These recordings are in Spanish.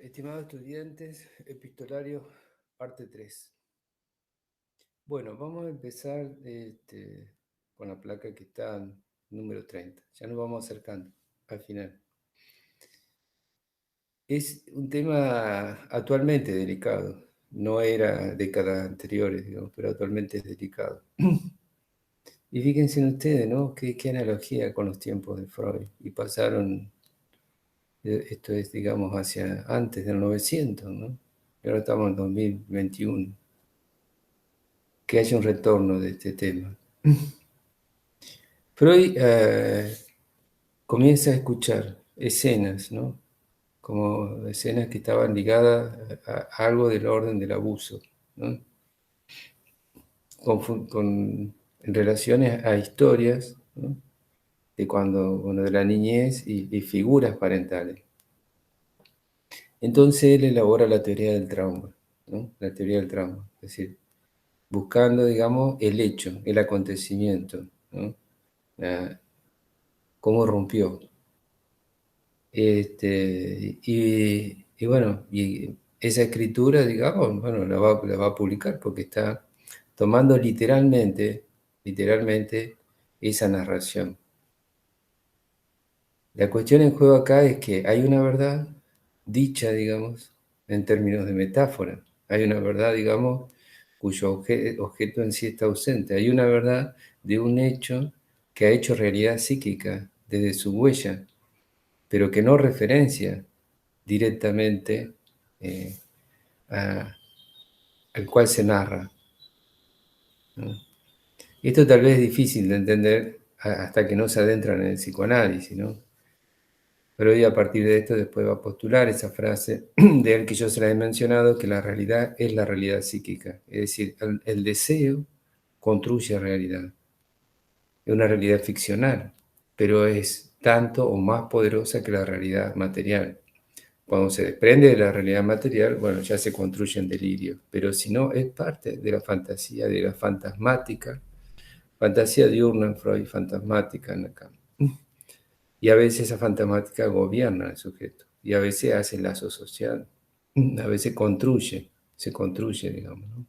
Estimados estudiantes, epistolario, parte 3. Bueno, vamos a empezar con la placa que está en número 30. Ya nos vamos acercando al final. Es un tema actualmente delicado. No era décadas anteriores, digamos, pero actualmente es delicado. Y fíjense ustedes, ¿no? Qué analogía con los tiempos de Freud. Y pasaron, esto es, digamos, hacia antes del 900, ¿no? Y ahora estamos en 2021. Que haya un retorno de este tema. Freud comienza a escuchar escenas, ¿no? Como escenas que estaban ligadas a algo del orden del abuso, ¿no? En relaciones a historias, ¿no? De bueno, de la niñez y figuras parentales. Entonces él elabora la teoría del trauma, ¿no? La teoría del trauma, es decir, buscando, digamos, el hecho, el acontecimiento, ¿no? Cómo rompió. Y bueno, y esa escritura, digamos, bueno, la va a publicar porque está tomando literalmente esa narración. La cuestión en juego acá es que hay una verdad dicha, digamos, en términos de metáfora. Hay una verdad, digamos, cuyo objeto en sí está ausente. Hay una verdad de un hecho que ha hecho realidad psíquica desde su huella, pero que no referencia directamente eh, a- al cual se narra, ¿no? Esto tal vez es difícil de entender hasta que no se adentran en el psicoanálisis, ¿no? Pero hoy a partir de esto después va a postular esa frase de él que yo se la he mencionado, que la realidad es la realidad psíquica. Es decir, el deseo construye realidad. Es una realidad ficcional, pero es tanto o más poderosa que la realidad material. Cuando se desprende de la realidad material, bueno, ya se construyen delirios, pero si no, es parte de la fantasía, de la fantasmática, fantasía diurna en Freud, fantasmática en Lacan. Y a veces esa fantasmática gobierna al sujeto, y a veces hace lazo social, a veces se construye, digamos, ¿no?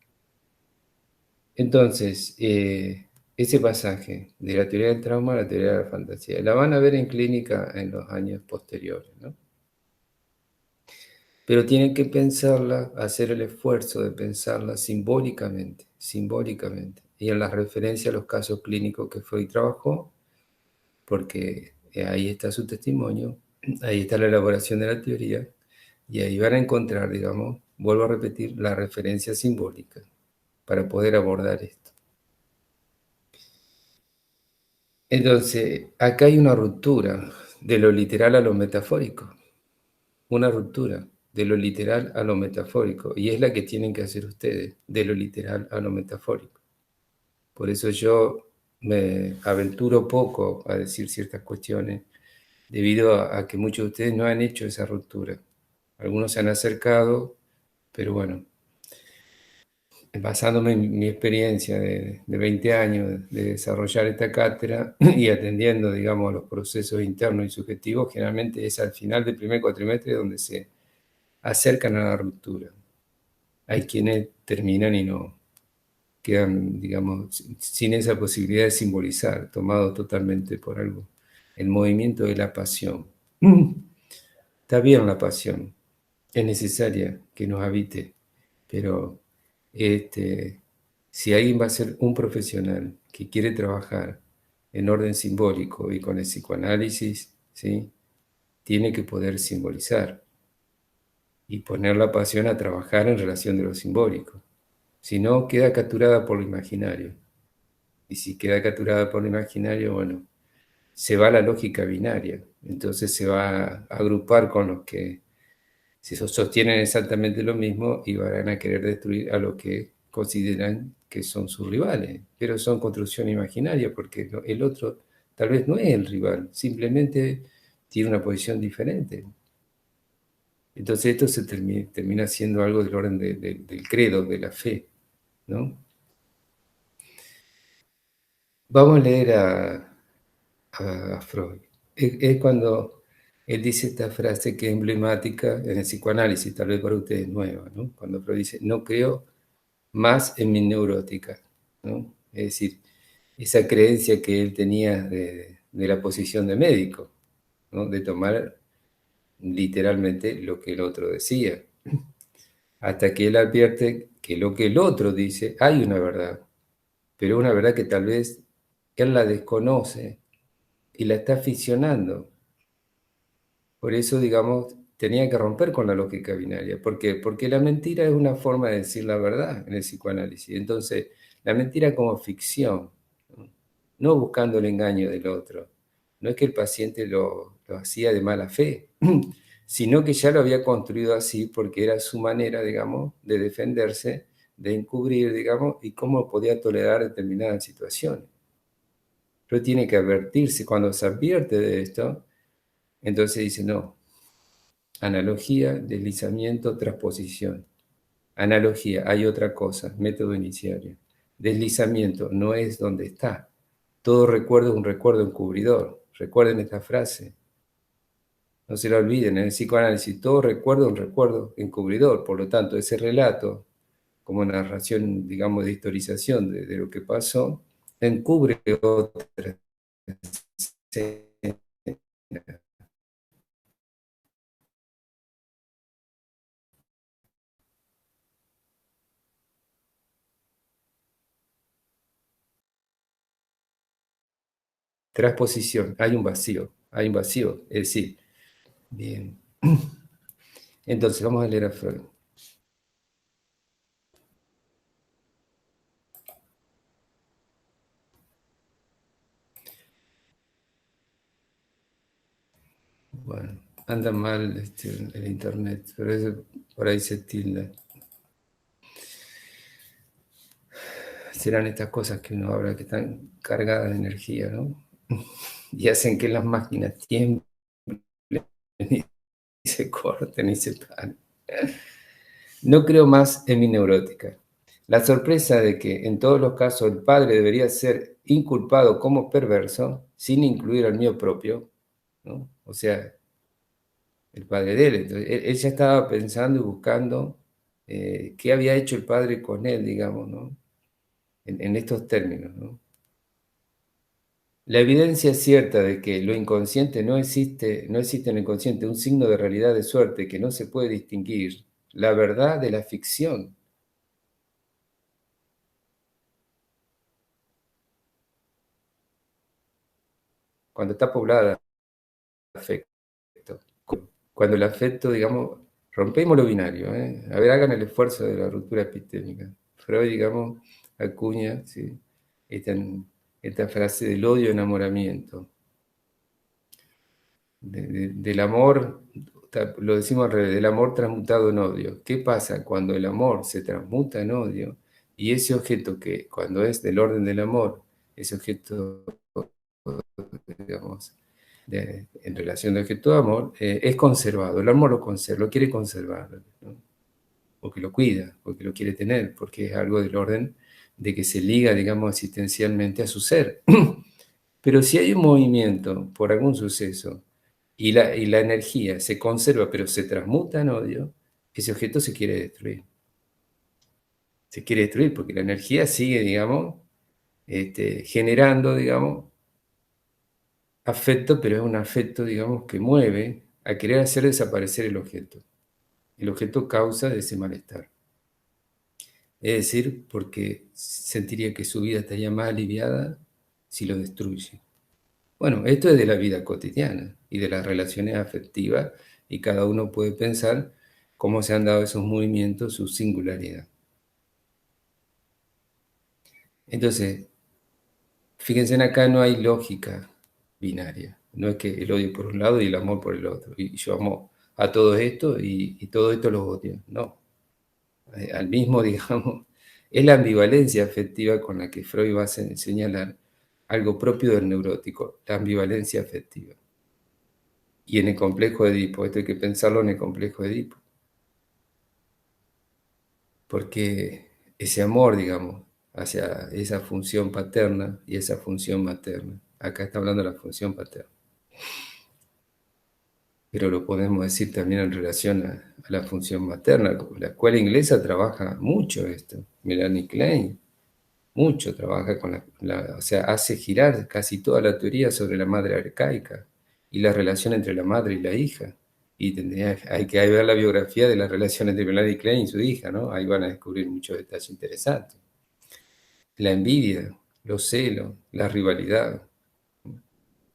Entonces, ese pasaje de la teoría del trauma a la teoría de la fantasía, la van a ver en clínica en los años posteriores, ¿no? Pero tienen que pensarla, hacer el esfuerzo de pensarla simbólicamente, y en la referencia a los casos clínicos que Freud trabajó, porque ahí está su testimonio, ahí está la elaboración de la teoría, y ahí van a encontrar, digamos, vuelvo a repetir, la referencia simbólica para poder abordar esto. Entonces, acá hay una ruptura de lo literal a lo metafórico, una ruptura de lo literal a lo metafórico, y es la que tienen que hacer ustedes, de lo literal a lo metafórico. Por eso yo me aventuro poco a decir ciertas cuestiones, debido a que muchos de ustedes no han hecho esa ruptura. Algunos se han acercado, pero bueno, basándome en mi experiencia de 20 años de desarrollar esta cátedra y atendiendo, digamos, los procesos internos y subjetivos, generalmente es al final del primer cuatrimestre donde se acercan a la ruptura. Hay quienes terminan y no quedan, digamos, sin esa posibilidad de simbolizar, tomado totalmente por algo. El movimiento de la pasión. Está bien la pasión, es necesaria que nos habite, pero si alguien va a ser un profesional que quiere trabajar en orden simbólico y con el psicoanálisis, ¿sí? Tiene que poder simbolizar y poner la pasión a trabajar en relación de lo simbólico. Si no, queda capturada por lo imaginario. Y si queda capturada por lo imaginario, bueno, se va a la lógica binaria. Entonces se va a agrupar con los que si sostienen exactamente lo mismo y van a querer destruir a los que consideran que son sus rivales. Pero son construcción imaginaria porque el otro tal vez no es el rival, simplemente tiene una posición diferente. Entonces esto se termina siendo algo del orden del credo, de la fe, ¿no? Vamos a leer a Freud. Es cuando Él dice esta frase que es emblemática en el psicoanálisis, tal vez para ustedes nueva, ¿no? Cuando Freud dice, no creo más en mi neurótica, ¿no? Es decir, esa creencia que él tenía de la posición de médico, ¿no? De tomar literalmente lo que el otro decía, hasta que él advierte que lo que el otro dice, hay una verdad, pero una verdad que tal vez él la desconoce y la está ficcionando. Por eso, digamos, tenía que romper con la lógica binaria. ¿Por qué? Porque la mentira es una forma de decir la verdad en el psicoanálisis. Entonces, la mentira como ficción, no, no buscando el engaño del otro. No es que el paciente lo hacía de mala fe, sino que ya lo había construido así porque era su manera, digamos, de defenderse, de encubrir, digamos, y cómo podía tolerar determinadas situaciones. Pero tiene que advertirse. Cuando se advierte de esto, entonces dice, no, analogía, deslizamiento, transposición. Analogía, hay otra cosa, método iniciario. Deslizamiento, no es donde está. Todo recuerdo es un recuerdo encubridor. Recuerden esta frase. No se la olviden, en el psicoanálisis, todo recuerdo es un recuerdo encubridor. Por lo tanto, ese relato, como narración, digamos, de historización de lo que pasó, encubre otra escena. Transposición, hay un vacío. Es decir, bien. Entonces, vamos a leer a Freud. Bueno, anda mal el internet, pero por ahí se tilda. Serán estas cosas que uno habla que están cargadas de energía, ¿no? Y hacen que las máquinas tiemblen y se corten y se paren. No creo más en mi neurótica. La sorpresa de que en todos los casos el padre debería ser inculpado como perverso, sin incluir al mío propio, ¿no? O sea, el padre de él. Entonces, él ya estaba pensando y buscando qué había hecho el padre con él, digamos, ¿no? En estos términos, ¿no? La evidencia cierta de que lo inconsciente no existe en el inconsciente un signo de realidad de suerte que no se puede distinguir, la verdad de la ficción, cuando está poblada de afecto. Cuando el afecto, digamos, rompemos lo binario, ¿eh? A ver, hagan el esfuerzo de la ruptura epistémica. Freud, digamos, acuña, ¿sí? esta, esta frase del odio-enamoramiento. Del amor, lo decimos al revés, del amor transmutado en odio. ¿Qué pasa cuando el amor se transmuta en odio y ese objeto que cuando es del orden del amor, ese objeto, digamos, en relación de objeto de amor, es conservado, el amor lo conserva, lo quiere conservar, ¿no? Porque lo cuida, porque lo quiere tener, porque es algo del orden de que se liga, digamos, existencialmente a su ser. Pero si hay un movimiento por algún suceso y la energía se conserva, pero se transmuta en odio, ese objeto se quiere destruir. Se quiere destruir porque la energía sigue, digamos, generando, digamos, afecto, pero es un afecto, digamos, que mueve a querer hacer desaparecer el objeto. El objeto causa de ese malestar. Es decir, porque sentiría que su vida estaría más aliviada si lo destruye. Bueno, esto es de la vida cotidiana y de las relaciones afectivas y cada uno puede pensar cómo se han dado esos movimientos, su singularidad. Entonces, fíjense, en acá no hay lógica binaria. No es que el odio por un lado y el amor por el otro. Y yo amo a todo esto y todo esto los odio. No. Al mismo, digamos, es la ambivalencia afectiva con la que Freud va a señalar algo propio del neurótico, la ambivalencia afectiva. Y en el complejo de Edipo, esto hay que pensarlo en el complejo de Edipo, porque ese amor, digamos, hacia esa función paterna y esa función materna, acá está hablando de la función paterna, pero lo podemos decir también en relación a la función materna. La escuela inglesa trabaja mucho esto. Melanie Klein mucho trabaja con o sea, hace girar casi toda la teoría sobre la madre arcaica y la relación entre la madre y la hija. Y hay que ver la biografía de la relación entre Melanie Klein y su hija, ¿no? Ahí van a descubrir muchos detalles interesantes. La envidia, los celos, la rivalidad,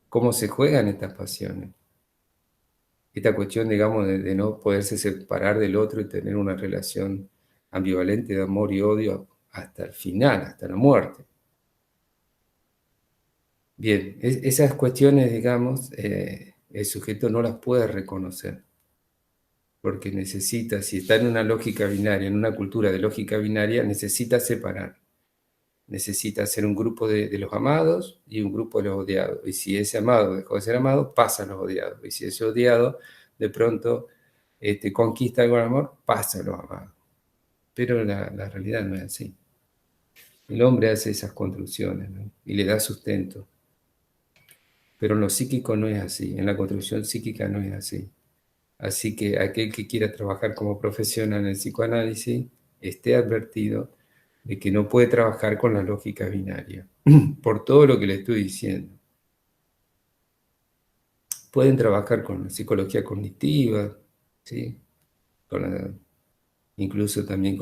cómo se juegan estas pasiones. Esta cuestión, digamos, de no poderse separar del otro y tener una relación ambivalente de amor y odio hasta el final, hasta la muerte. Bien, esas cuestiones, digamos, el sujeto no las puede reconocer, porque necesita, si está en una lógica binaria, en una cultura de lógica binaria, necesita separar. Necesita ser un grupo de los amados y un grupo de los odiados. Y si ese amado dejó de ser amado, pasa a los odiados. Y si ese odiado de pronto conquista algo de amor, pasa a los amados. Pero la realidad no es así. El hombre hace esas construcciones, ¿no? Y le da sustento. Pero en lo psíquico no es así. En la construcción psíquica no es así. Así que aquel que quiera trabajar como profesional en el psicoanálisis esté advertido de que no puede trabajar con la lógica binaria, por todo lo que le estoy diciendo. Pueden trabajar con psicología cognitiva, ¿sí? Incluso también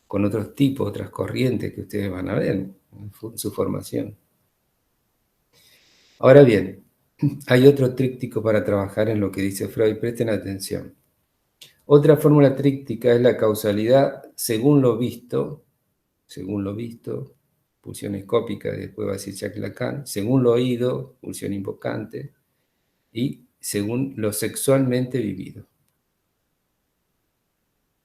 con otros tipos, otras corrientes que ustedes van a ver en su formación. Ahora bien, hay otro tríptico para trabajar en lo que dice Freud, presten atención. Otra fórmula tríptica es la causalidad según lo visto, pulsión escópica, después va a decir Jacques Lacan, según lo oído, pulsión invocante, y según lo sexualmente vivido.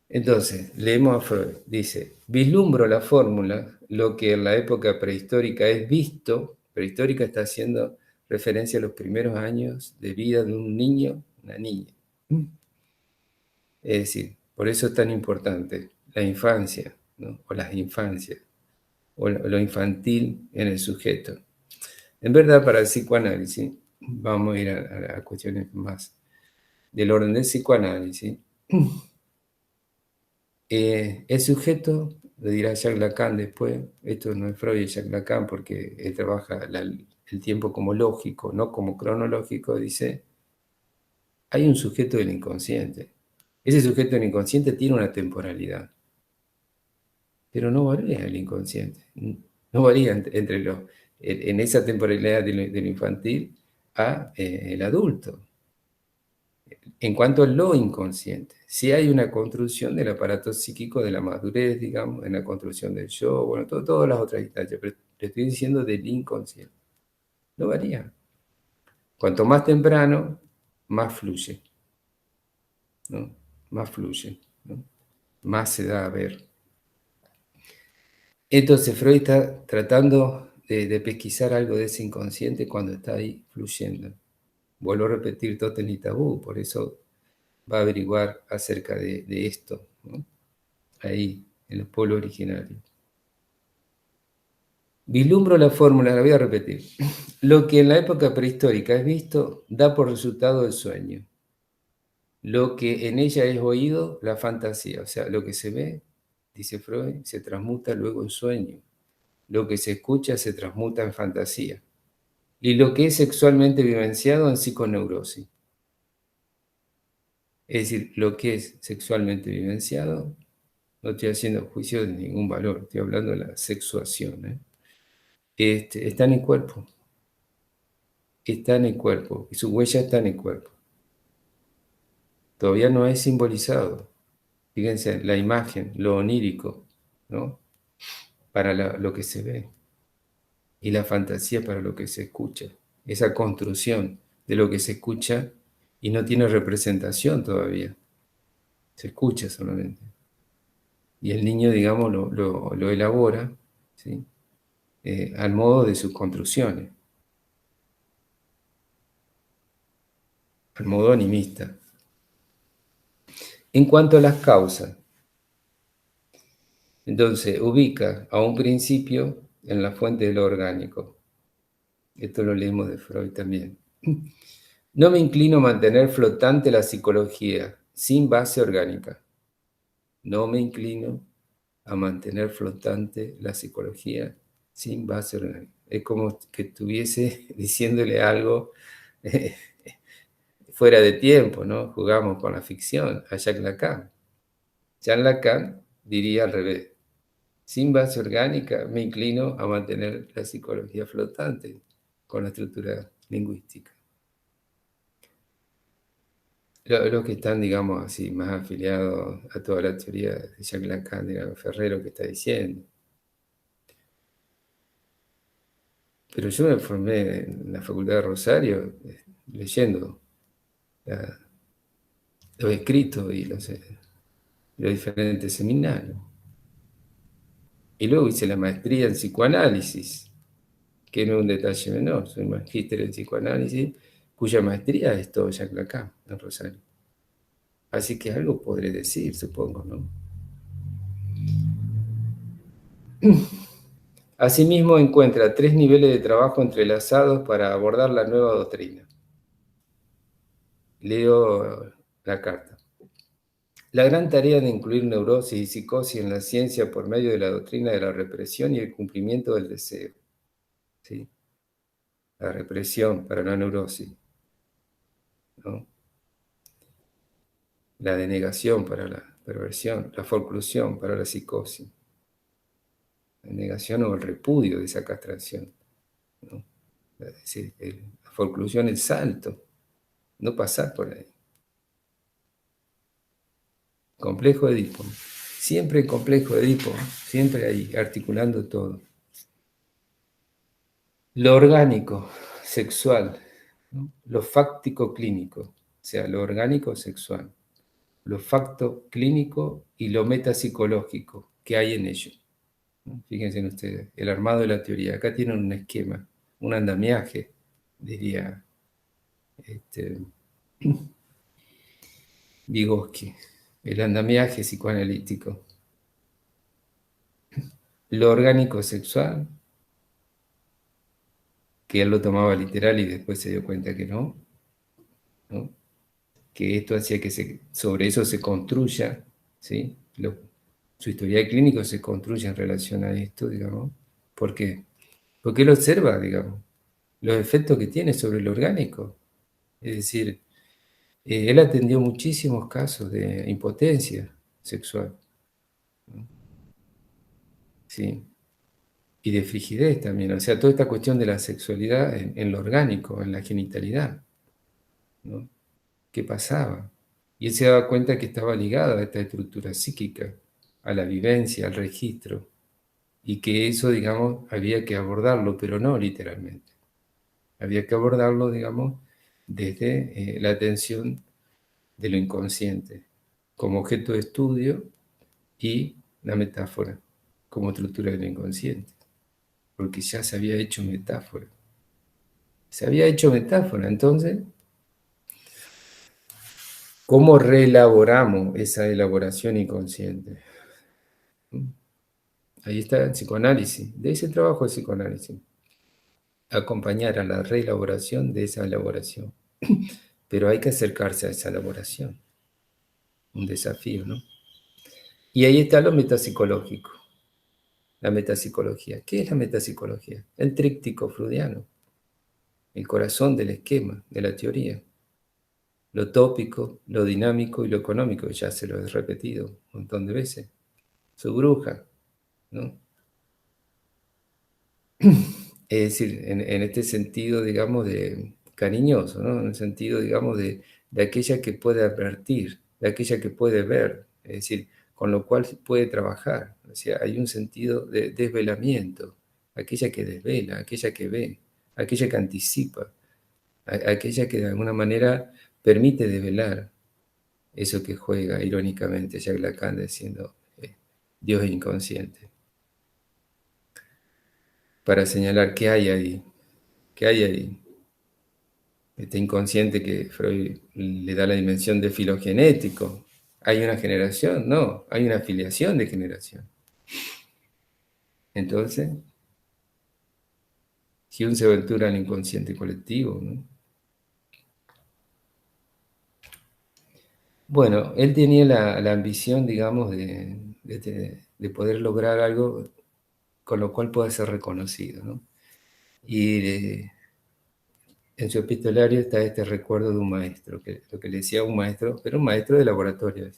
Entonces, leemos a Freud, dice, vislumbro la fórmula, lo que en la época prehistórica es visto, prehistórica está haciendo referencia a los primeros años de vida de un niño, una niña. Es decir, por eso es tan importante la infancia, ¿no? O las infancias, o lo infantil en el sujeto. En verdad, para el psicoanálisis, vamos a ir a cuestiones más del orden del psicoanálisis. El sujeto, le dirá Jacques Lacan después, esto no es Freud, es Jacques Lacan, porque él trabaja el tiempo como lógico, no como cronológico, dice, hay un sujeto del inconsciente. Ese sujeto del inconsciente tiene una temporalidad, pero no varía el inconsciente. No varía en esa temporalidad de lo infantil a el adulto. En cuanto a lo inconsciente, si hay una construcción del aparato psíquico de la madurez, digamos, en la construcción del yo, bueno, todas las otras instancias, pero te estoy diciendo del inconsciente. No varía. Cuanto más temprano, más fluye, ¿no? Más fluye, ¿no? Más se da a ver. Entonces Freud está tratando de pesquisar algo de ese inconsciente cuando está ahí fluyendo. Vuelvo a repetir, Totem y Tabú, por eso va a averiguar acerca de esto, ¿no? Ahí, en los pueblos originarios. Vislumbro la fórmula, la voy a repetir. Lo que en la época prehistórica es visto, da por resultado el sueño. Lo que en ella es oído, la fantasía. O sea, lo que se ve, dice Freud, se transmuta luego en sueño. Lo que se escucha se transmuta en fantasía. Y lo que es sexualmente vivenciado en psiconeurosis. Es decir, lo que es sexualmente vivenciado, no estoy haciendo juicio de ningún valor, estoy hablando de la sexuación, ¿eh? Está en el cuerpo, está en el cuerpo, y su huella está en el cuerpo. Todavía no es simbolizado. Fíjense, la imagen, lo onírico, ¿no? Para lo que se ve, y la fantasía para lo que se escucha. Esa construcción de lo que se escucha y no tiene representación todavía. Se escucha solamente. Y el niño, digamos, lo elabora, ¿sí? Al modo de sus construcciones, al modo animista. En cuanto a las causas, entonces ubica a un principio en la fuente de lo orgánico. Esto lo leemos de Freud también. No me inclino a mantener flotante la psicología sin base orgánica. No me inclino a mantener flotante la psicología sin base orgánica. Es como que estuviese diciéndole algo eh, fuera de tiempo, ¿no? Jugamos con la ficción a Jacques Lacan. Jean Lacan diría al revés. Sin base orgánica me inclino a mantener la psicología flotante con la estructura lingüística. Los que están, digamos así, más afiliados a toda la teoría de Jacques Lacan, digamos, Ferrero, que está diciendo. Pero yo me formé en la Facultad de Rosario leyendo la- los escritos y los diferentes seminarios. Y luego hice la maestría en psicoanálisis, que no es un detalle menor. Soy magíster en psicoanálisis, cuya maestría es todo Jacques Lacan en Rosario. Así que algo podré decir, supongo, ¿no? Asimismo, encuentra tres niveles de trabajo entrelazados para abordar la nueva doctrina. Leo la carta. La gran tarea de incluir neurosis y psicosis en la ciencia por medio de la doctrina de la represión y el cumplimiento del deseo. ¿Sí? La represión para la neurosis, ¿no? La denegación para la perversión, la forclusión para la psicosis, la negación o el repudio de esa castración, ¿no? Es decir, la forclusión, el salto, no pasar por ahí. Complejo de Edipo. Siempre complejo de Edipo, siempre ahí, articulando todo. Lo orgánico, sexual, ¿no? Lo fáctico clínico, o sea, lo orgánico sexual, lo facto clínico y lo metapsicológico que hay en ello, ¿no? Fíjense en ustedes, el armado de la teoría. Acá tienen un esquema, un andamiaje, diría este, Vygotsky, el andamiaje psicoanalítico. Lo orgánico sexual, que él lo tomaba literal y después se dio cuenta que no, ¿no? Que esto hacía que sobre eso se construya, ¿sí? Su historial clínico se construye en relación a esto, digamos. ¿Por qué? Porque él observa, digamos, los efectos que tiene sobre lo orgánico. Es decir, él atendió muchísimos casos de impotencia sexual, ¿no? ¿Sí? Y de frigidez también. O sea, toda esta cuestión de la sexualidad en lo orgánico, en la genitalidad, ¿no? ¿Qué pasaba? Y él se daba cuenta que estaba ligada a esta estructura psíquica, a la vivencia, al registro, y que eso, digamos, había que abordarlo, pero no literalmente. Había que abordarlo, digamos, desde la atención de lo inconsciente, como objeto de estudio y la metáfora, como estructura del inconsciente, porque ya se había hecho metáfora. Se había hecho metáfora, entonces, ¿cómo reelaboramos esa elaboración inconsciente? Ahí está el psicoanálisis, de ese trabajo de psicoanálisis, acompañar a la reelaboración de esa elaboración. Pero hay que acercarse a esa elaboración, un desafío, ¿no? Y ahí está lo metapsicológico, la metapsicología. ¿Qué es la metapsicología? El tríptico freudiano, el corazón del esquema, de la teoría. Lo tópico, lo dinámico y lo económico, ya se lo he repetido un montón de veces. Su bruja, ¿no? Es decir, en este sentido, digamos, de cariñoso, ¿no? En el sentido, digamos, de aquella que puede advertir, de aquella que puede ver, es decir, con lo cual se puede trabajar. O sea, hay un sentido de desvelamiento, aquella que desvela, aquella que ve, aquella que anticipa, aquella que de alguna manera permite develar eso que juega irónicamente Jacques Lacan diciendo Dios es inconsciente, para señalar qué hay ahí, qué hay ahí. Este inconsciente que Freud le da la dimensión de filogenético. ¿Hay una generación? No, hay una afiliación de generación. Entonces, Hume se aventura al inconsciente colectivo, ¿no? Bueno, él tenía la ambición, digamos, de poder lograr algo con lo cual pueda ser reconocido, ¿no? Y en su epistolario está este recuerdo de un maestro, que lo que le decía un maestro, pero un maestro de laboratorio.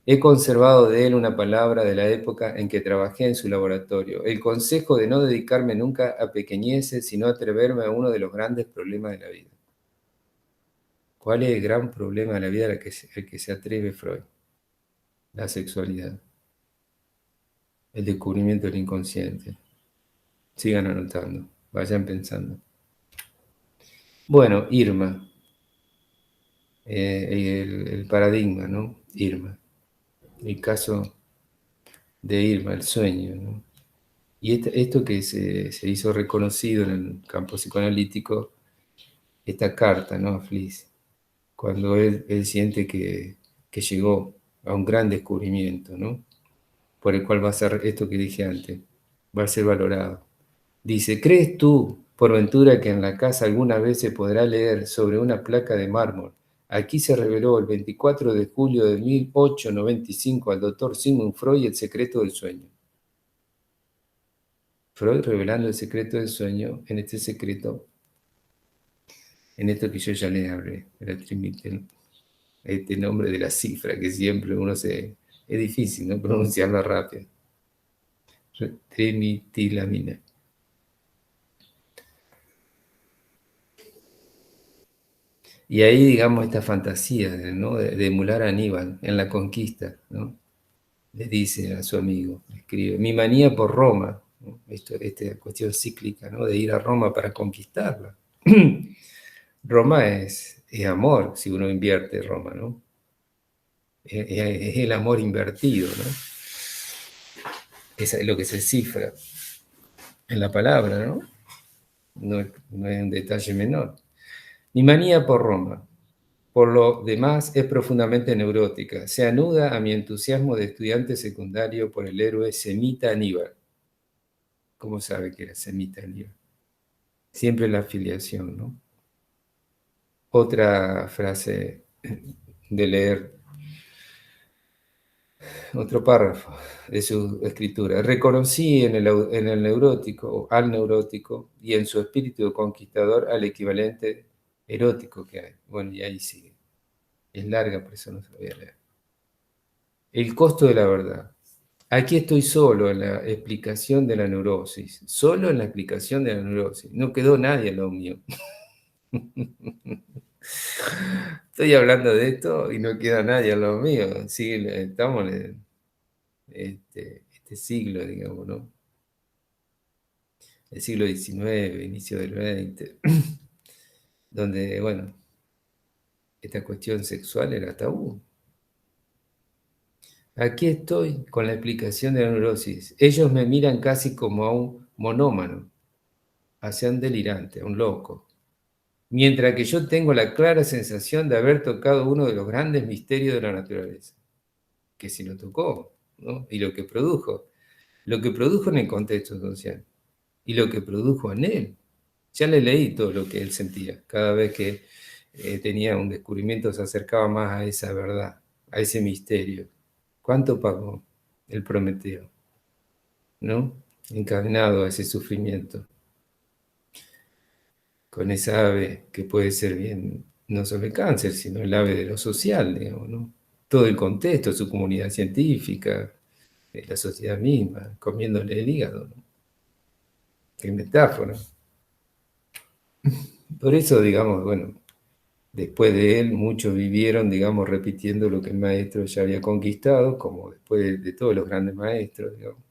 He conservado de él una palabra de la época en que trabajé en su laboratorio, el consejo de no dedicarme nunca a pequeñeces, sino atreverme a uno de los grandes problemas de la vida. ¿Cuál es el gran problema de la vida al que se atreve Freud? La sexualidad, el descubrimiento del inconsciente. Sigan anotando, vayan pensando. Bueno, Irma, el paradigma, ¿no? Irma, el caso de Irma, el sueño, ¿no? Y esto que se hizo reconocido en el campo psicoanalítico, esta carta, ¿no? A Fliss, cuando él siente que llegó a un gran descubrimiento, ¿no? Por el cual va a ser esto que dije antes, va a ser valorado. Dice, ¿crees tú, por ventura, que en la casa alguna vez se podrá leer sobre una placa de mármol? Aquí se reveló el 24 de julio de 1895 al doctor Sigmund Freud el secreto del sueño. Freud revelando el secreto del sueño, en este secreto, en esto que yo ya les hablé, este nombre de la cifra que siempre es difícil, ¿no? Pronunciarla rápido. Trimitilamina. Y ahí, digamos, esta fantasía, ¿no? de emular a Aníbal en la conquista, ¿no? Le dice a su amigo, escribe, mi manía por Roma, ¿no? Esta cuestión cíclica, ¿no? De ir a Roma para conquistarla. Roma es amor, si uno invierte Roma, ¿no? Es el amor invertido, ¿no? Es lo que se cifra en la palabra, ¿no? No es un detalle menor. Mi manía por Roma, por lo demás, es profundamente neurótica. Se anuda a mi entusiasmo de estudiante secundario por el héroe semita Aníbal. ¿Cómo sabe que era semita Aníbal? Siempre la afiliación, ¿no? Otra frase de leer, otro párrafo de su escritura. Reconocí en el neurótico, al neurótico, y en su espíritu conquistador al equivalente erótico que hay. Bueno, y ahí sigue. Es larga, por eso no se lo voy a leer. El costo de la verdad. Aquí estoy solo en la explicación de la neurosis. Solo en la explicación de la neurosis. No quedó nadie en lo mío. Estoy hablando de esto y no queda nadie en lo mío. Sí, estamos en este siglo, digamos, ¿no? El siglo XIX, inicio del XX, donde, bueno, esta cuestión sexual era tabú. Aquí estoy con la explicación de la neurosis. Ellos me miran casi como a un monómano, hacia un delirante, a un loco. Mientras que yo tengo la clara sensación de haber tocado uno de los grandes misterios de la naturaleza, que si lo tocó, ¿no? Y lo que produjo en el contexto social, y lo que produjo en él. Ya le leí todo lo que él sentía, cada vez que tenía un descubrimiento se acercaba más a esa verdad, a ese misterio. ¿Cuánto pagó el Prometeo? ¿No? Encadenado a ese sufrimiento, con esa ave que puede ser bien, no solo el cáncer, sino el ave de lo social, digamos, ¿no? Todo el contexto, su comunidad científica, la sociedad misma, comiéndole el hígado, ¿no? Qué metáfora. Por eso, digamos, bueno, después de él, muchos vivieron, digamos, repitiendo lo que el maestro ya había conquistado, como después de todos los grandes maestros, digamos.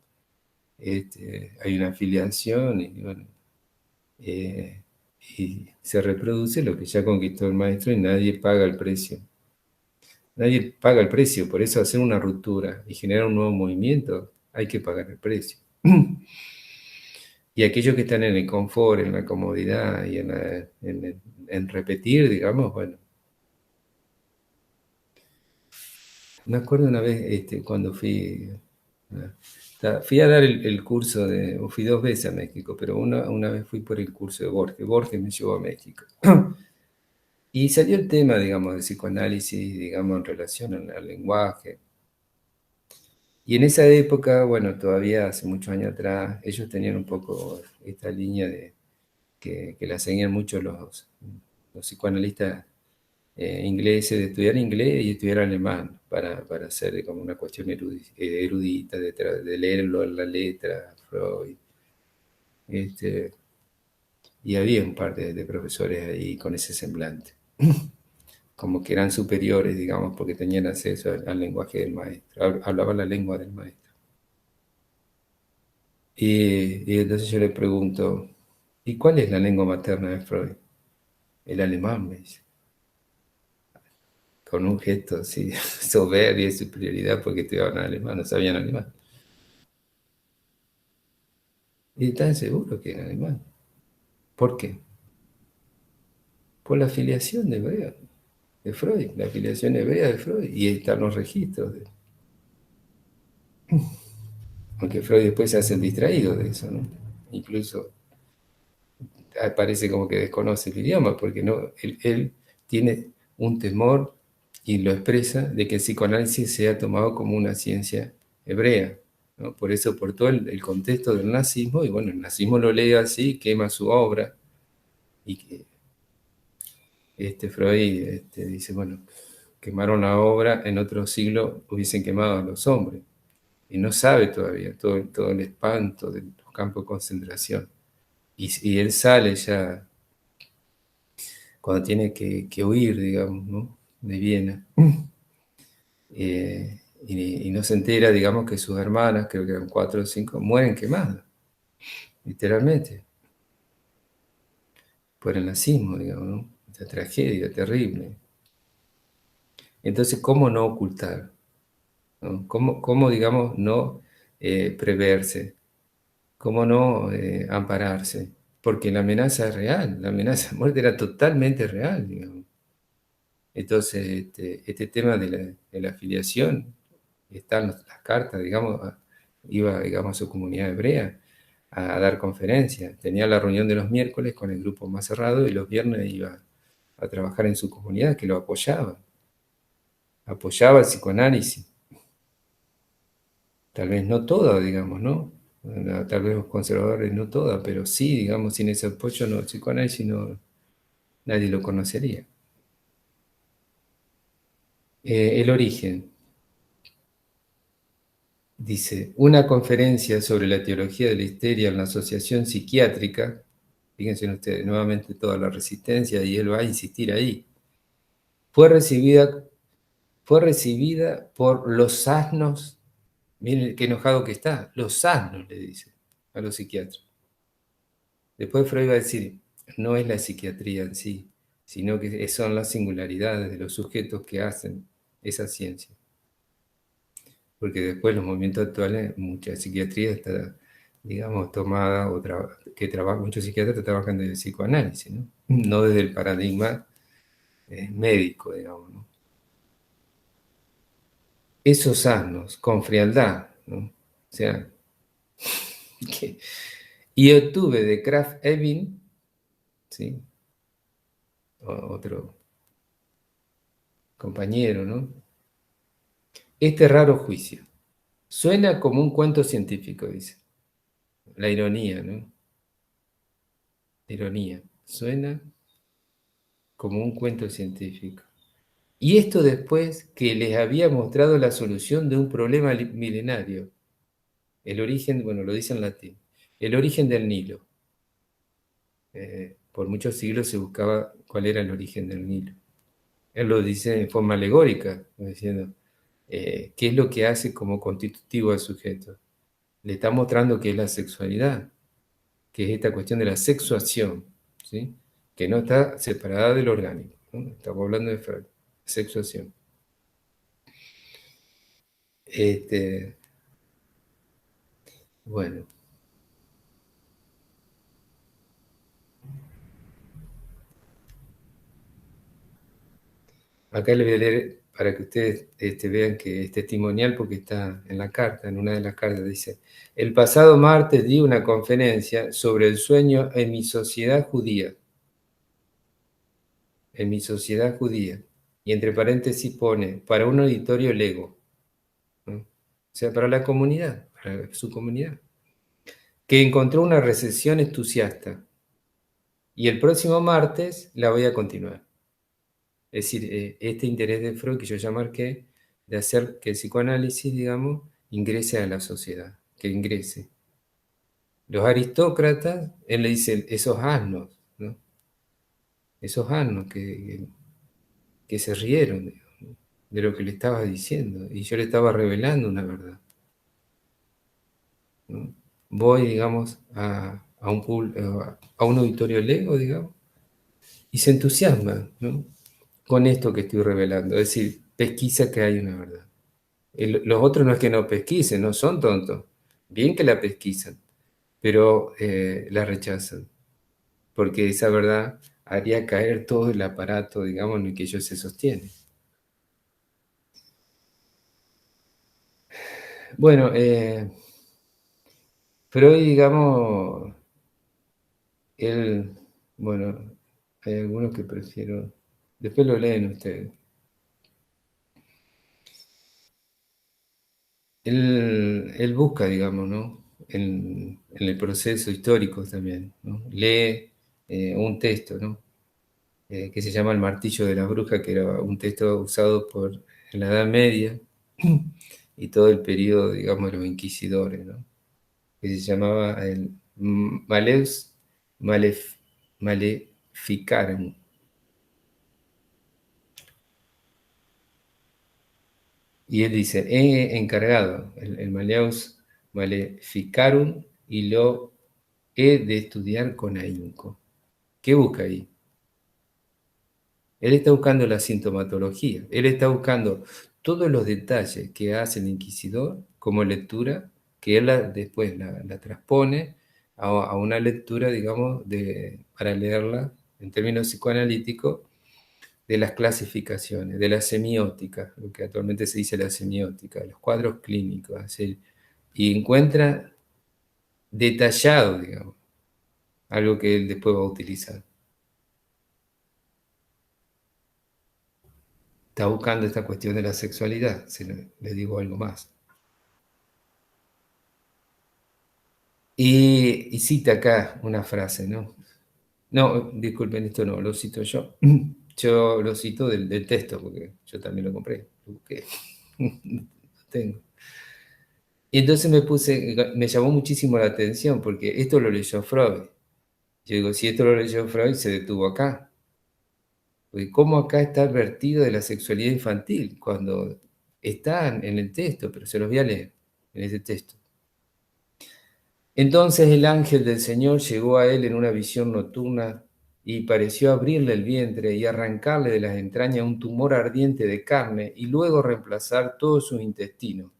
Hay una afiliación y, bueno, eh, y se reproduce lo que ya conquistó el maestro y nadie paga el precio. Nadie paga el precio, por eso hacer una ruptura y generar un nuevo movimiento, hay que pagar el precio. Y aquellos que están en el confort, en la comodidad y en repetir, digamos, bueno. Me acuerdo una vez cuando fui a dar el curso o fui 2 veces a México, pero una vez fui por el curso de Borges. Borges me llevó a México. Y salió el tema, digamos, de psicoanálisis, digamos, en relación al lenguaje. Y en esa época, bueno, todavía hace muchos años atrás, ellos tenían un poco esta línea de que la seguían mucho los psicoanalistas ingleses, de estudiar inglés y estudiar alemán, para hacer como una cuestión erudita, de leerlo en la letra, Freud. Este, y había un par de profesores ahí con ese semblante, como que eran superiores, digamos, porque tenían acceso al lenguaje del maestro, hablaban la lengua del maestro. Y entonces yo le pregunto, ¿y cuál es la lengua materna de Freud? El alemán, me dice, con un gesto así, soberbia y superioridad porque estudiaban alemán, no sabían alemán. Y estaban seguros que era alemán. ¿Por qué? Por la afiliación de hebrea, de Freud, la afiliación hebrea de Freud, y están los registros. Aunque Freud después se hace el distraído de eso, ¿no? Incluso parece como que desconoce el idioma, porque no, él tiene un temor y lo expresa de que el psicoanálisis sea tomado como una ciencia hebrea, ¿no? Por eso, por todo el contexto del nazismo, y bueno, el nazismo lo lee así, quema su obra, y que Freud dice, bueno, quemaron la obra, en otro siglo hubiesen quemado a los hombres, y no sabe todavía todo el espanto de los campos de concentración. Y él sale ya cuando tiene que huir, digamos, ¿no? De Viena. Y no se entera, digamos, que sus hermanas, creo que eran 4 o 5, mueren quemadas, literalmente, por el nazismo, digamos, ¿no? Esta tragedia terrible. Entonces, ¿cómo no ocultar? ¿No? ¿Cómo, digamos, no preverse? ¿Cómo no ampararse? Porque la amenaza es real, la amenaza de muerte era totalmente real, digamos. Entonces, este tema de la afiliación, están las cartas, digamos, iba, digamos, a su comunidad hebrea a dar conferencias. Tenía la reunión de los miércoles con el grupo más cerrado y los viernes iba a trabajar en su comunidad, que lo apoyaba el psicoanálisis. Tal vez no toda, digamos, ¿no? Tal vez los conservadores no toda, pero sí, digamos, sin ese apoyo no, el psicoanálisis no, nadie lo conocería. El origen. Dice, una conferencia sobre la teología de la histeria en la Asociación Psiquiátrica, fíjense ustedes, nuevamente toda la resistencia, y él va a insistir ahí, fue recibida, fue recibida por los asnos, miren qué enojado que está, los asnos, le dice a los psiquiatras. Después Freud va a decir, no es la psiquiatría en sí, sino que son las singularidades de los sujetos que hacen esa ciencia. Porque después los movimientos actuales, mucha psiquiatría está, digamos, tomada, que trabaja, muchos psiquiatras trabajan desde el psicoanálisis, ¿no? No desde el paradigma médico, digamos, ¿no? Esos asnos, con frialdad, ¿no? O sea, que, y obtuve de Krafft Ebing, ¿sí? Otro compañero, ¿no? Este raro juicio. Suena como un cuento científico, dice. La ironía, ¿no? La ironía. Suena como un cuento científico. Y esto después que les había mostrado la solución de un problema milenario. El origen, bueno, lo dice en latín, el origen del Nilo. Por muchos siglos se buscaba cuál era el origen del Nilo. Él lo dice en forma alegórica, diciendo, ¿qué es lo que hace como constitutivo al sujeto? Le está mostrando que es la sexualidad, que es esta cuestión de la sexuación, ¿sí? Que no está separada del orgánico, ¿no? Estamos hablando de Freud, sexuación. Este, bueno, acá le voy a leer para que ustedes vean que es testimonial porque está en la carta, en una de las cartas dice, el pasado martes di una conferencia sobre el sueño en mi sociedad judía. en mi sociedad judía, y entre paréntesis pone, para un auditorio lego, ¿no? O sea, para la comunidad, para su comunidad, que encontró una recepción entusiasta, y el próximo martes la voy a continuar. Es decir, este interés de Freud que yo ya marqué, de hacer que el psicoanálisis, digamos, ingrese a la sociedad, que ingrese. Los aristócratas, él le dice, esos asnos, ¿no? Esos asnos que se rieron de lo que le estaba diciendo, y yo le estaba revelando una verdad, ¿no? Voy, digamos, a un auditorio lego, digamos, y se entusiasma, ¿no? Con esto que estoy revelando, es decir, pesquisa que hay una verdad. Los otros no es que no pesquisen, no son tontos, bien que la pesquisan, pero la rechazan, porque esa verdad haría caer todo el aparato, digamos, en el que ellos se sostienen. Bueno, Freud, digamos, él, bueno, hay algunos que prefiero, después lo leen ustedes. Él busca, digamos, ¿no? En el proceso histórico también, ¿no? Lee un texto, ¿no? Que se llama El martillo de la bruja, que era un texto usado en la Edad Media y todo el periodo, digamos, de los inquisidores, ¿no? Que se llamaba el Maleus Maleficarum. Y él dice, he encargado el Maleus Maleficarum y lo he de estudiar con ahínco. ¿Qué busca ahí? Él está buscando la sintomatología, él está buscando todos los detalles que hace el inquisidor como lectura, que él después la transpone a una lectura, digamos, para leerla en términos psicoanalíticos, de las clasificaciones, de la semiótica, lo que actualmente se dice la semiótica, de los cuadros clínicos, así, y encuentra detallado, digamos, algo que él después va a utilizar. Está buscando esta cuestión de la sexualidad, le digo algo más. Y cita acá una frase, ¿no? No, disculpen, esto no, lo cito yo. Yo lo cito del texto, porque yo también lo compré, lo busqué. Lo tengo. Y entonces me llamó muchísimo la atención, porque esto lo leyó Freud. Yo digo, si esto lo leyó Freud, se detuvo acá. Porque cómo acá está advertido de la sexualidad infantil, cuando están en el texto, pero se los voy a leer en ese texto. Entonces el ángel del Señor llegó a él en una visión nocturna y pareció abrirle el vientre y arrancarle de las entrañas un tumor ardiente de carne y luego reemplazar todos sus intestinos,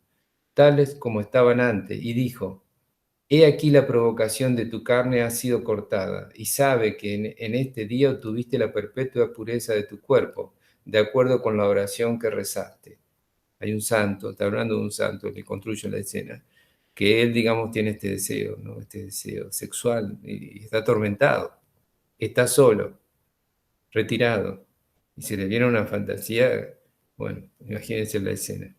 tales como estaban antes, y dijo, he aquí la provocación de tu carne ha sido cortada, y sabe que en este día obtuviste la perpetua pureza de tu cuerpo, de acuerdo con la oración que rezaste. Hay un santo, está hablando de un santo que construye la escena, que él, digamos, tiene este deseo, ¿no? Este deseo sexual y está atormentado, está solo, retirado, y se le viene una fantasía, bueno, imagínense la escena.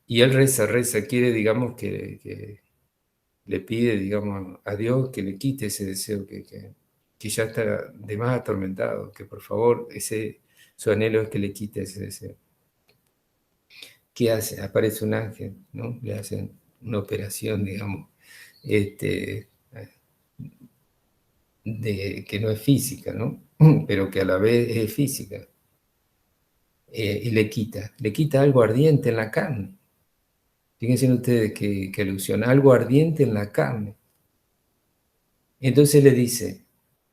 Y él reza, quiere, digamos, que le pide, digamos, a Dios que le quite ese deseo que ya está de más atormentado, que por favor, su anhelo es que le quite ese deseo. ¿Qué hace? Aparece un ángel, ¿no? Le hacen una operación, digamos, este, que no es física, ¿no? Pero que a la vez es física. Y le quita algo ardiente en la carne. Fíjense ustedes que alusión, algo ardiente en la carne. Entonces le dice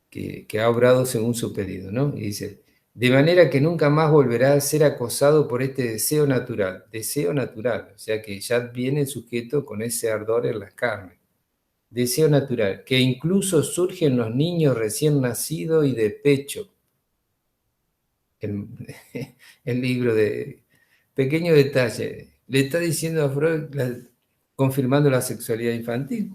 que ha obrado según su pedido, ¿no? Y dice, de manera que nunca más volverá a ser acosado por este deseo natural, o sea que ya viene el sujeto con ese ardor en las carnes. Deseo natural, que incluso surge en los niños recién nacidos y de pecho. El, el libro de pequeño detalle. Le está diciendo a Freud, confirmando la sexualidad infantil,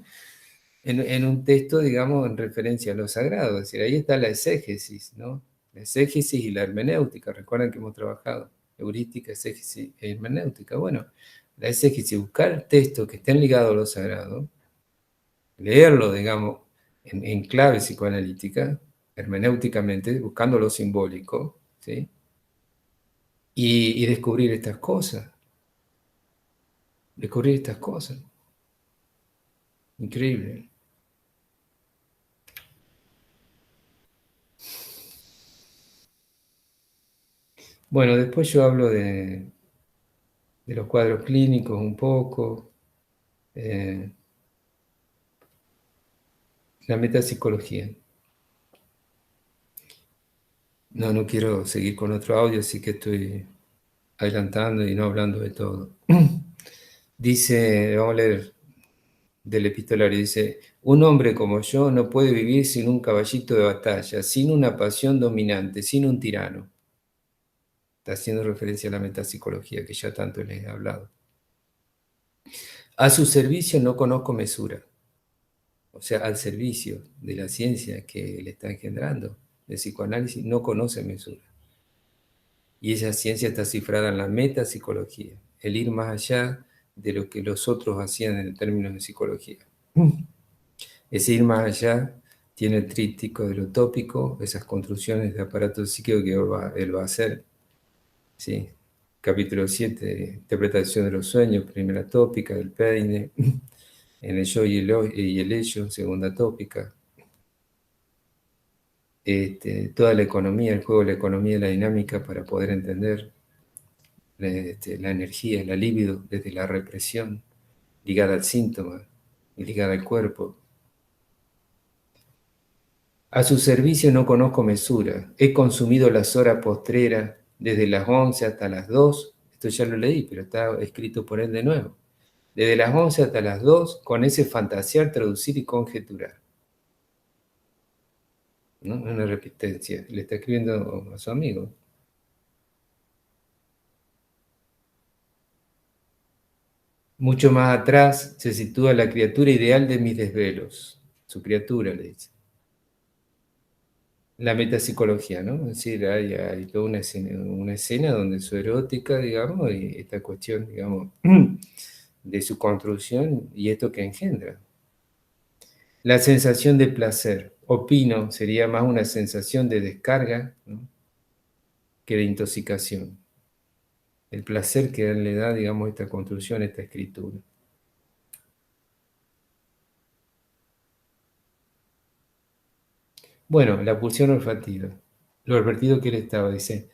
en un texto, digamos, en referencia a lo sagrado. Es decir, ahí está la exégesis, ¿no? la exégesis y la hermenéutica. Recuerden que hemos trabajado heurística, exégesis e hermenéutica. Bueno, la exégesis, buscar textos que estén ligados a lo sagrado, leerlo, digamos, en clave psicoanalítica, hermenéuticamente, buscando lo simbólico, ¿sí? Y descubrir estas cosas. Descubrir estas cosas. Increíble. Bueno, después yo hablo de los cuadros clínicos un poco, eh, la metapsicología. No, no quiero seguir con otro audio, así que estoy adelantando y no hablando de todo. Dice, vamos a leer del epistolario, dice, un hombre como yo no puede vivir sin un caballito de batalla, sin una pasión dominante, sin un tirano. Está haciendo referencia a la metapsicología que ya tanto les he hablado. A su servicio no conozco mesura, o sea, al servicio de la ciencia que le está engendrando, el psicoanálisis no conoce mesura. Y esa ciencia está cifrada en la metapsicología, el ir más allá de lo que los otros hacían en términos de psicología. Ese ir más allá tiene el tríptico de lo tópico, esas construcciones de aparato psíquico que él va a hacer. ¿Sí? Capítulo 7, interpretación de los sueños, primera tópica del peine, en el yo y el ello, segunda tópica. Toda la economía, el juego de la economía y la dinámica para poder entender la energía, la libido desde la represión, ligada al síntoma y ligada al cuerpo. A su servicio no conozco mesura. He consumido las horas postreras desde las 11 hasta las 2. Esto ya lo leí, pero está escrito por él de nuevo. Desde las 11 hasta las 2, con ese fantasear, traducir y conjeturar. ¿No? Una repitencia. Le está escribiendo a su amigo. Mucho más atrás se sitúa la criatura ideal de mis desvelos. Su criatura, le dice. La metapsicología, ¿no? Es decir, hay toda una escena donde su erótica, digamos, y esta cuestión, digamos, de su construcción y esto que engendra. La sensación de placer, opino, sería más una sensación de descarga, ¿no?, que de intoxicación. El placer que él le da, digamos, esta construcción, esta escritura. Bueno, la pulsión olfativa. Lo advertido que él estaba, dice,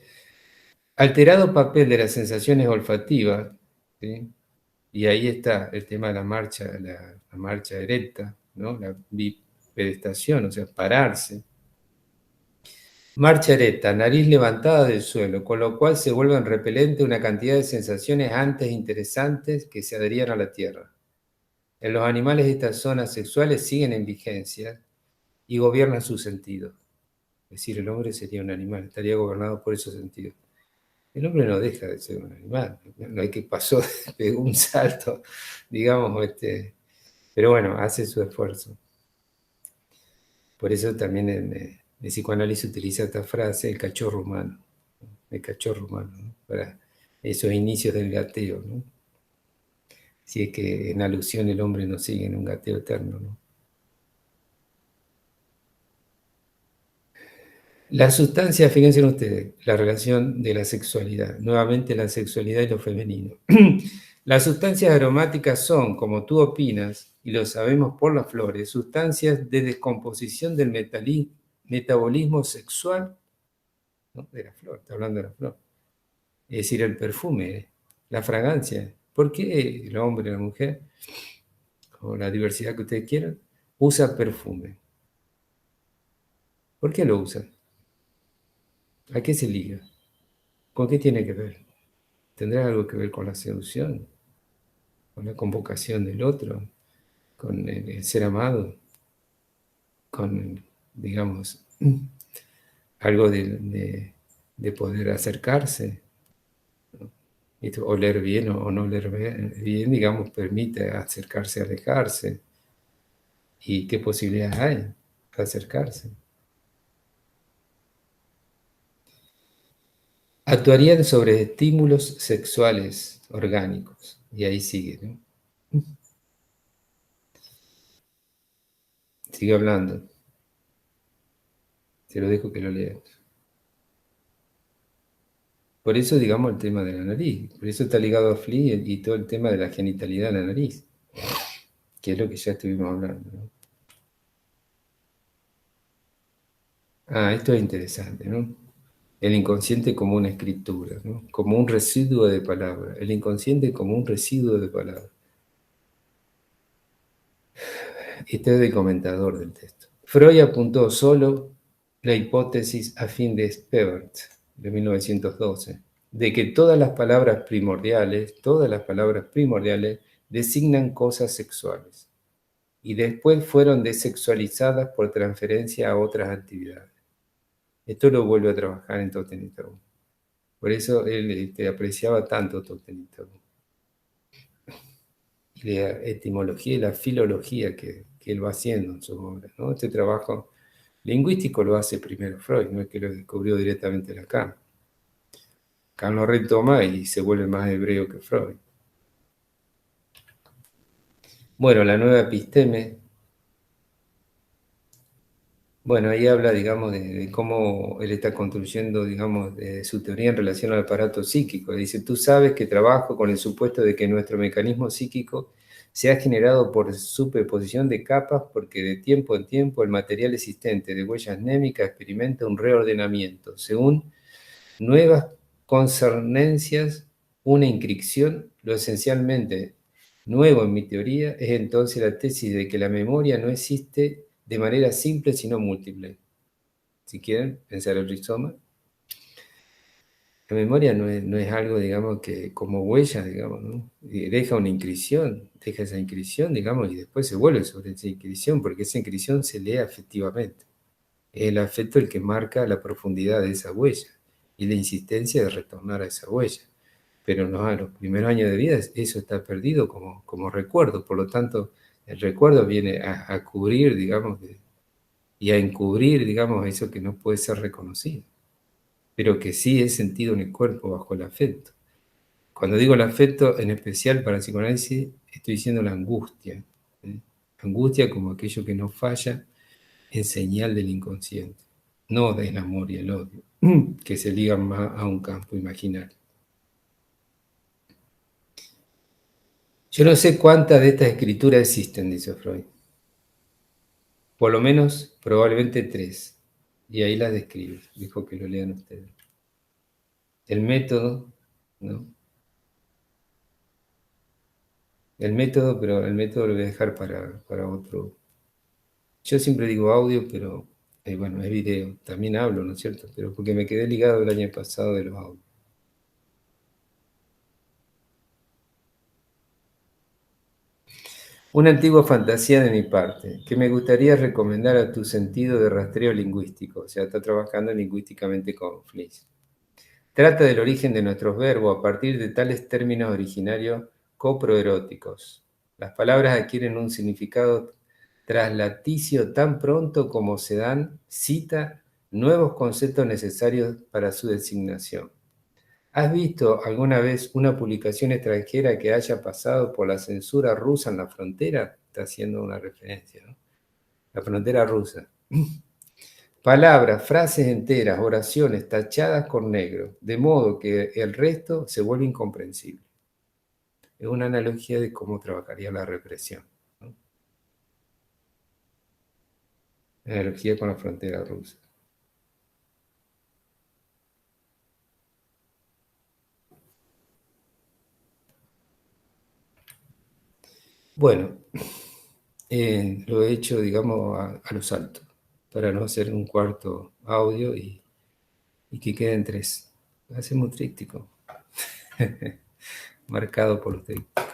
alterado papel de las sensaciones olfativas, ¿sí? Y ahí está el tema de la marcha erecta, ¿no? La bipedestación, o sea, pararse. Marcha erecta, nariz levantada del suelo, con lo cual se vuelven repelente una cantidad de sensaciones antes interesantes que se adherían a la tierra. En los animales estas zonas sexuales siguen en vigencia y gobiernan sus sentidos. Es decir, el hombre sería un animal, estaría gobernado por esos sentidos. El hombre no deja de ser un animal, no hay que pasó, pegó un salto, digamos, pero bueno, hace su esfuerzo. Por eso también el psicoanálisis utiliza esta frase, el cachorro humano, ¿no?, para esos inicios del gateo, ¿no? Si es que en alusión el hombre no sigue en un gateo eterno, ¿no? La sustancia, fíjense ustedes, la relación de la sexualidad, nuevamente la sexualidad y lo femenino. Las sustancias aromáticas son, como tú opinas, y lo sabemos por las flores, sustancias de descomposición del metabolismo sexual, ¿no?, de la flor, está hablando de la flor. Es decir, el perfume, la fragancia. ¿Por qué el hombre, la mujer, o la diversidad que ustedes quieran, usa perfume? ¿Por qué lo usa? ¿A qué se liga? ¿Con qué tiene que ver? ¿Tendrá algo que ver con la seducción? ¿Con la convocación del otro? ¿Con el ser amado? ¿Con, digamos, algo de poder acercarse? Oler bien o no oler bien, digamos, permite acercarse, alejarse. ¿Y qué posibilidades hay de acercarse? Actuarían sobre estímulos sexuales orgánicos. Y ahí sigue, ¿no? Sigue hablando. Te lo dejo que lo leas. Por eso, digamos, el tema de la nariz. Por eso está ligado a Flea y todo el tema de la genitalidad de la nariz, que es lo que ya estuvimos hablando, ¿no? Ah, esto es interesante, ¿no? El inconsciente como una escritura, ¿no? Como un residuo de palabra. El inconsciente como un residuo de palabra. Este es el comentador del texto. Freud apuntó solo la hipótesis a fin de Spevert, de 1912, de que todas las palabras primordiales designan cosas sexuales y después fueron desexualizadas por transferencia a otras actividades. Esto lo vuelve a trabajar en Totenitarum. Por eso él apreciaba tanto Totenitarum. Y la etimología y la filología que él va haciendo en sus obras, ¿no? Este trabajo lingüístico lo hace primero Freud, no es que lo descubrió directamente Lacan. Lacan lo retoma y se vuelve más hebreo que Freud. Bueno, la nueva episteme. Bueno, ahí habla, digamos, de cómo él está construyendo, digamos, de su teoría en relación al aparato psíquico. Dice, tú sabes que trabajo con el supuesto de que nuestro mecanismo psíquico se ha generado por superposición de capas porque de tiempo en tiempo el material existente de huellas némicas experimenta un reordenamiento según nuevas concernencias, una inscripción. Lo esencialmente nuevo en mi teoría es entonces la tesis de que la memoria no existe de manera simple sino múltiple. Si quieren pensar el rizoma, la memoria no es algo, digamos, que como huella, digamos, ¿no? Y deja una inscripción, deja esa inscripción, digamos, y después se vuelve sobre esa inscripción, porque esa inscripción se lee afectivamente. Es el afecto el que marca la profundidad de esa huella y la insistencia de retornar a esa huella. Pero no, a los primeros años de vida eso está perdido como recuerdo, por lo tanto el recuerdo viene a cubrir, digamos, y a encubrir, digamos, eso que no puede ser reconocido, pero que sí es sentido en el cuerpo bajo el afecto. Cuando digo el afecto, en especial para el psicoanálisis, estoy diciendo la angustia. ¿Eh? Angustia como aquello que no falla en señal del inconsciente, no del amor y el odio, que se ligan más a un campo imaginario. Yo no sé cuántas de estas escrituras existen, dice Freud. Por lo menos, probablemente 3. Y ahí las describe. Dijo que lo lean ustedes. El método, ¿no? El método, pero el método lo voy a dejar para otro. Yo siempre digo audio, pero bueno, es video. También hablo, ¿no es cierto? Pero porque me quedé ligado el año pasado de los audios. Una antigua fantasía de mi parte, que me gustaría recomendar a tu sentido de rastreo lingüístico. O sea, está trabajando lingüísticamente con Fliss. Trata del origen de nuestros verbos a partir de tales términos originarios coproeróticos. Las palabras adquieren un significado traslaticio tan pronto como se dan cita nuevos conceptos necesarios para su designación. ¿Has visto alguna vez una publicación extranjera que haya pasado por la censura rusa en la frontera? Está haciendo una referencia, ¿no? La frontera rusa. Palabras, frases enteras, oraciones tachadas con negro, de modo que el resto se vuelve incomprensible. Es una analogía de cómo trabajaría la represión, ¿no? Analogía con la frontera rusa. Bueno, lo he hecho, digamos, a los altos, para no hacer un cuarto audio y que queden 3. Hacemos un tríptico, marcado por los trípticos.